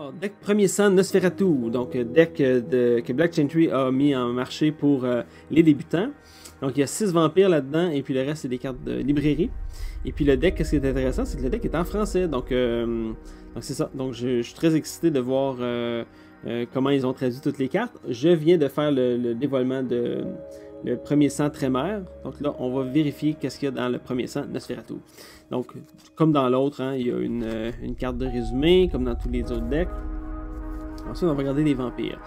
Alors, deck premier sang Nosferatu, donc deck que Black Chantry a mis en marché pour les débutants. Donc il y a 6 vampires là-dedans et puis le reste c'est des cartes de librairie. Et puis le deck, qu'est-ce qui est intéressant, c'est que le deck est en français. Donc c'est ça. Donc je suis très excité de voir comment ils ont traduit toutes les cartes. Je viens de faire le dévoilement de le premier sang Trémère. Donc là, on va vérifier qu'est-ce qu'il y a dans le premier sang Nosferatu. Donc, comme dans l'autre, hein, il y a une carte de résumé, comme dans tous les autres decks. Ensuite, on va regarder les vampires.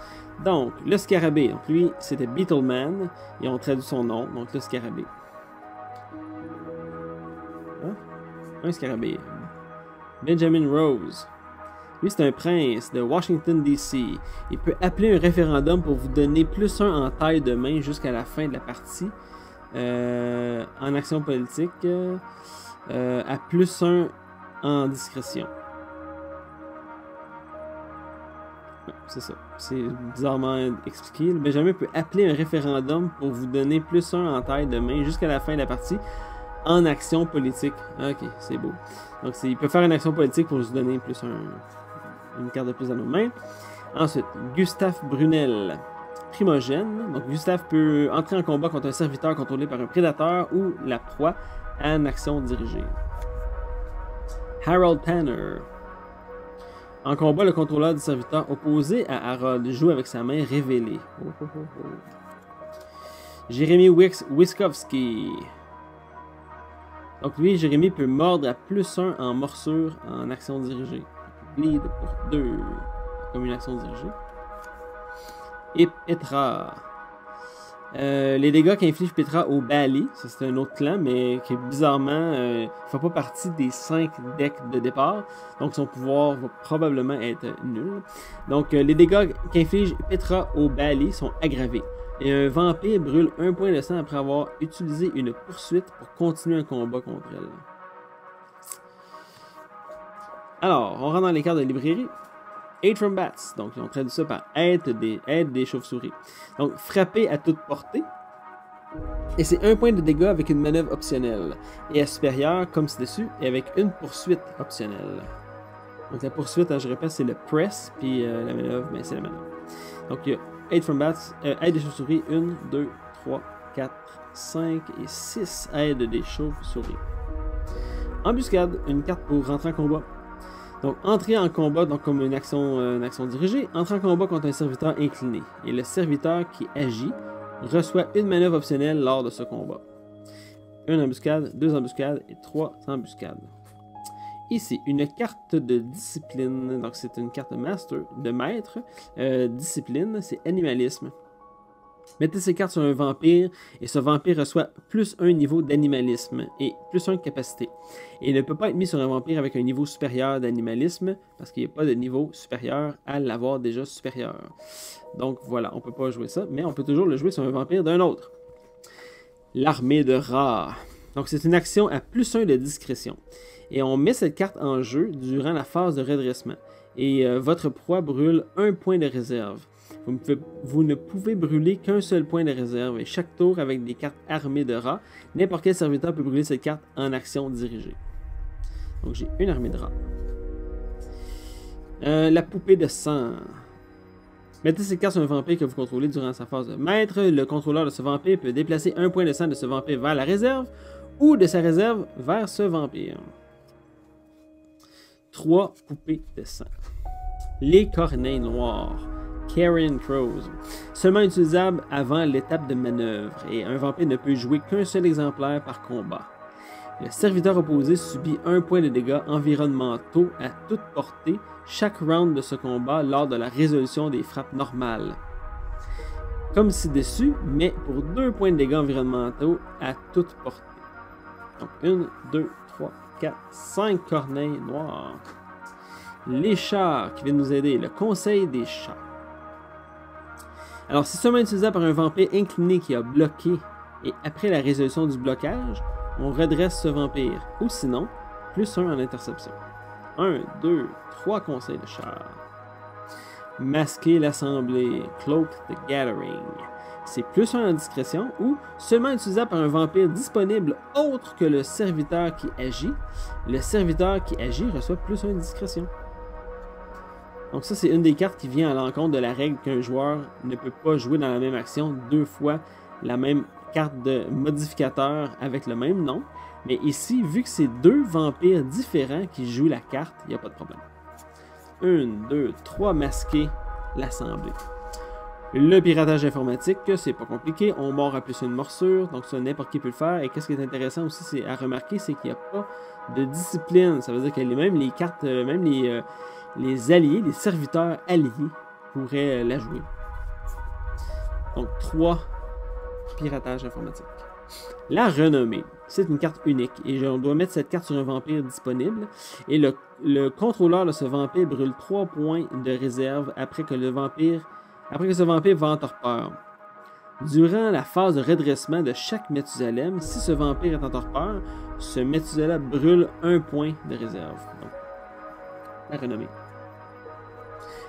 Donc, le Scarabée. Donc, lui, c'était Beetleman. Et on traduit son nom. Donc, le Scarabée. Hein? Un Scarabée. Benjamin Rose. Lui, c'est un prince de Washington, D.C. Il peut appeler un référendum pour vous donner +1 en taille de main jusqu'à la fin de la partie. En action politique, à +1 en discrétion. C'est ça. C'est bizarrement expliqué. Benjamin peut appeler un référendum pour vous donner +1 en taille de main jusqu'à la fin de la partie. En action politique. Ok, c'est beau. Donc, il peut faire une action politique pour vous donner une carte de plus dans nos mains. Ensuite, Gustave Brunel, primogène. Donc, Gustave peut entrer en combat contre un serviteur contrôlé par un prédateur ou la proie en action dirigée. Harold Tanner. En combat, le contrôleur du serviteur opposé à Harold joue avec sa main révélée. Jérémy Wiskowski. Donc lui, Jérémy peut mordre à +1 en morsure en action dirigée. Bleed pour 2 comme une action dirigée. Et Petra. Les dégâts qu'inflige Petra au Bali, ça c'est un autre clan, mais qui bizarrement ne fait pas partie des 5 decks de départ. Donc son pouvoir va probablement être nul. Donc les dégâts qu'inflige Petra au Bali sont aggravés. Et un vampire brûle 1 point de sang après avoir utilisé une poursuite pour continuer un combat contre elle. Alors, on rentre dans les cartes de librairie. Aid from Bats. Donc, on traduit ça par aide des chauves-souris. Donc, frapper à toute portée. Et c'est 1 point de dégâts avec une manœuvre optionnelle. Et à supérieur, comme ci-dessus, et avec une poursuite optionnelle. Donc, la poursuite, je répète, c'est le press, puis la manœuvre, ben, c'est la manœuvre. Donc, il y a Aid from Bats, aide des chauves-souris, 1, 2, 3, 4, 5 et 6 aides des chauves-souris. Embuscade, une carte pour rentrer en combat. Donc, entrer en combat, donc comme une action dirigée, entrer en combat contre un serviteur incliné. Et le serviteur qui agit reçoit une manœuvre optionnelle lors de ce combat. 1 embuscade, 2 embuscades et 3 embuscades. Ici, une carte de discipline. Donc, c'est une carte de maître. Discipline, c'est animalisme. Mettez ces cartes sur un vampire et ce vampire reçoit +1 niveau d'animalisme et +1 de capacité. Et il ne peut pas être mis sur un vampire avec un niveau supérieur d'animalisme parce qu'il n'y a pas de niveau supérieur à l'avoir déjà supérieur. Donc voilà, on ne peut pas jouer ça, mais on peut toujours le jouer sur un vampire d'un autre. L'armée de rats. Donc c'est une action à +1 de discrétion. Et on met cette carte en jeu durant la phase de redressement. Et votre proie brûle 1 point de réserve. Vous ne pouvez brûler qu'un seul point de réserve. Et chaque tour, avec des cartes armées de rats, n'importe quel serviteur peut brûler cette carte en action dirigée. Donc j'ai une armée de rats. La poupée de sang. Mettez cette carte sur un vampire que vous contrôlez durant sa phase de maître. Le contrôleur de ce vampire peut déplacer 1 point de sang de ce vampire vers la réserve ou de sa réserve vers ce vampire. 3 poupées de sang. Les corneilles noires. Carrion Crows. Seulement utilisable avant l'étape de manœuvre et un vampire ne peut jouer qu'un seul exemplaire par combat. Le serviteur opposé subit 1 point de dégâts environnementaux à toute portée chaque round de ce combat lors de la résolution des frappes normales. Comme ci-dessus, mais pour 2 points de dégâts environnementaux à toute portée. Donc 1, 2, 3, 4, 5 corneilles noires. Les chars qui viennent nous aider. Le conseil des chars. Alors, c'est seulement utilisable par un vampire incliné qui a bloqué et après la résolution du blocage, on redresse ce vampire. Ou sinon, +1 en interception. 1, 2, 3 conseils de char. Masquer l'assemblée. Cloak the Gathering. C'est +1 en discrétion ou seulement utilisable par un vampire disponible autre que le serviteur qui agit. Le serviteur qui agit reçoit +1 en discrétion. Donc ça, c'est une des cartes qui vient à l'encontre de la règle qu'un joueur ne peut pas jouer dans la même action 2 fois la même carte de modificateur avec le même nom. Mais ici, vu que c'est 2 vampires différents qui jouent la carte, il n'y a pas de problème. 1, 2, 3 masqués, l'assemblée. Le piratage informatique, c'est pas compliqué, on mord à plus une morsure, donc ça n'importe qui peut le faire. Et qu'est-ce qui est intéressant aussi c'est à remarquer, c'est qu'il n'y a pas de discipline. Ça veut dire que même les cartes, même les alliés, les serviteurs alliés pourraient la jouer. Donc 3 piratage informatique. La renommée, c'est une carte unique et on doit mettre cette carte sur un vampire disponible. Et le contrôleur de ce vampire brûle 3 points de réserve après que ce vampire va en torpeur. Durant la phase de redressement de chaque Methusalem, si ce vampire est en torpeur, ce Methusalem brûle 1 point de réserve. Donc, la renommée.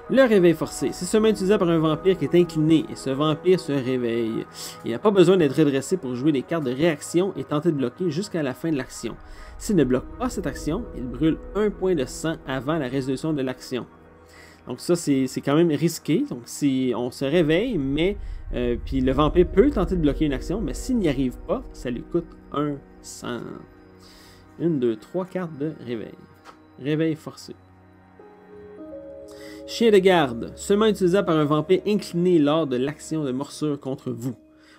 Le réveil forcé, c'est seulement utilisé par un vampire qui est incliné et ce vampire se réveille. Il n'a pas besoin d'être redressé pour jouer des cartes de réaction et tenter de bloquer jusqu'à la fin de l'action. S'il ne bloque pas cette action, il brûle 1 point de sang avant la résolution de l'action. Donc ça, c'est quand même risqué. Donc si on se réveille, mais puis le vampire peut tenter de bloquer une action, mais s'il n'y arrive pas, ça lui coûte 1 sang. 1, 2, 3 cartes de réveil. Réveil forcé. Chien de garde, seulement utilisable par un vampire incliné lors de l'action de morsure contre vous.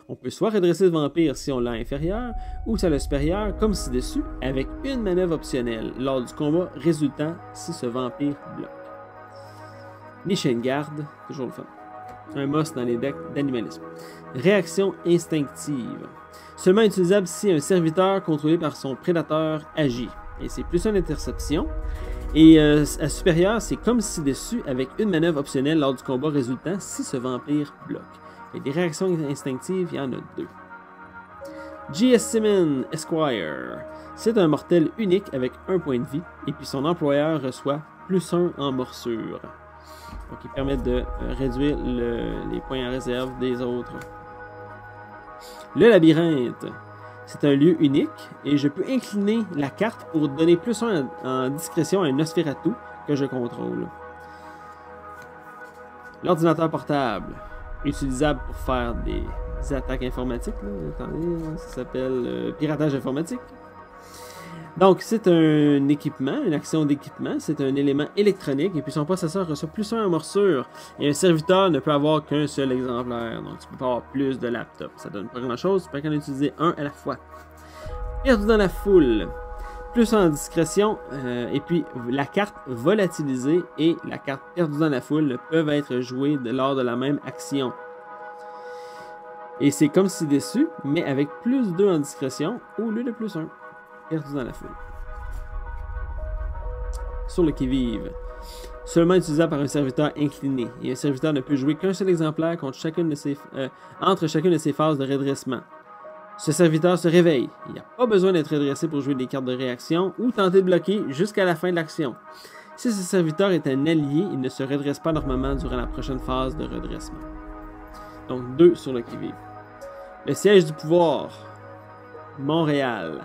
On peut soit redresser le vampire si on l'a inférieur, ou si on l'a supérieur, comme ci-dessus, avec une manœuvre optionnelle lors du combat résultant si ce vampire bloque. Les chiens de garde, toujours le fun. Un must dans les decks d'animalisme. Réaction instinctive. Seulement utilisable si un serviteur contrôlé par son prédateur agit. Et c'est plus une interception. Et à supérieur, c'est comme ci-dessus avec une manœuvre optionnelle lors du combat résultant si ce vampire bloque. Et des réactions instinctives, il y en a 2. G.S. Simmons, Esquire. C'est un mortel unique avec 1 point de vie. Et puis son employeur reçoit +1 en morsure. Donc il permet de réduire les points en réserve des autres. Le labyrinthe. C'est un lieu unique et je peux incliner la carte pour donner +1 en discrétion à un Nosferatu que je contrôle. L'ordinateur portable, utilisable pour faire des attaques informatiques. Là. Attendez, ça s'appelle piratage informatique. Donc c'est un équipement, une action d'équipement, c'est un élément électronique et puis son possesseur reçoit +1 en morsure et un serviteur ne peut avoir qu'un seul exemplaire, donc tu peux pas avoir plus de laptops, ça donne pas grand chose, tu peux qu'en utiliser un à la fois. Perdu dans la foule, +1 en discrétion et puis la carte volatilisée et la carte perdue dans la foule peuvent être jouées lors de la même action. Et c'est comme ci-dessus, mais avec +2 en discrétion au lieu de +1. Perdu dans la foule. Sur le qui-vive. Seulement utilisable par un serviteur incliné. Et un serviteur ne peut jouer qu'un seul exemplaire entre chacune de ses phases de redressement. Ce serviteur se réveille. Il n'y a pas besoin d'être redressé pour jouer des cartes de réaction ou tenter de bloquer jusqu'à la fin de l'action. Si ce serviteur est un allié, il ne se redresse pas normalement durant la prochaine phase de redressement. Donc 2 sur le qui-vive. Le siège du pouvoir. Montréal.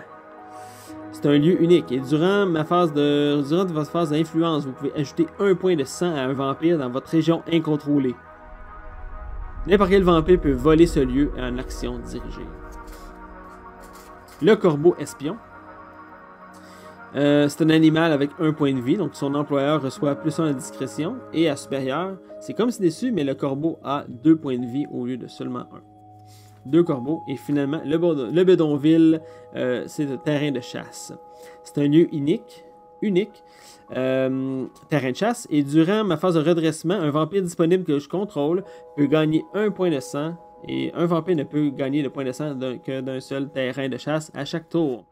C'est un lieu unique et durant votre phase d'influence, vous pouvez ajouter 1 point de sang à un vampire dans votre région incontrôlée. N'importe quel vampire peut voler ce lieu en action dirigée. Le corbeau espion. C'est un animal avec 1 point de vie, donc son employeur reçoit +1 à discrétion et à supérieur. C'est comme ci-dessus, mais le corbeau a 2 points de vie au lieu de seulement 1. 2 corbeaux et finalement le Bedonville, c'est un terrain de chasse. C'est un lieu unique, terrain de chasse, et durant ma phase de redressement, un vampire disponible que je contrôle peut gagner 1 point de sang et un vampire ne peut gagner le point de sang que d'un seul terrain de chasse à chaque tour.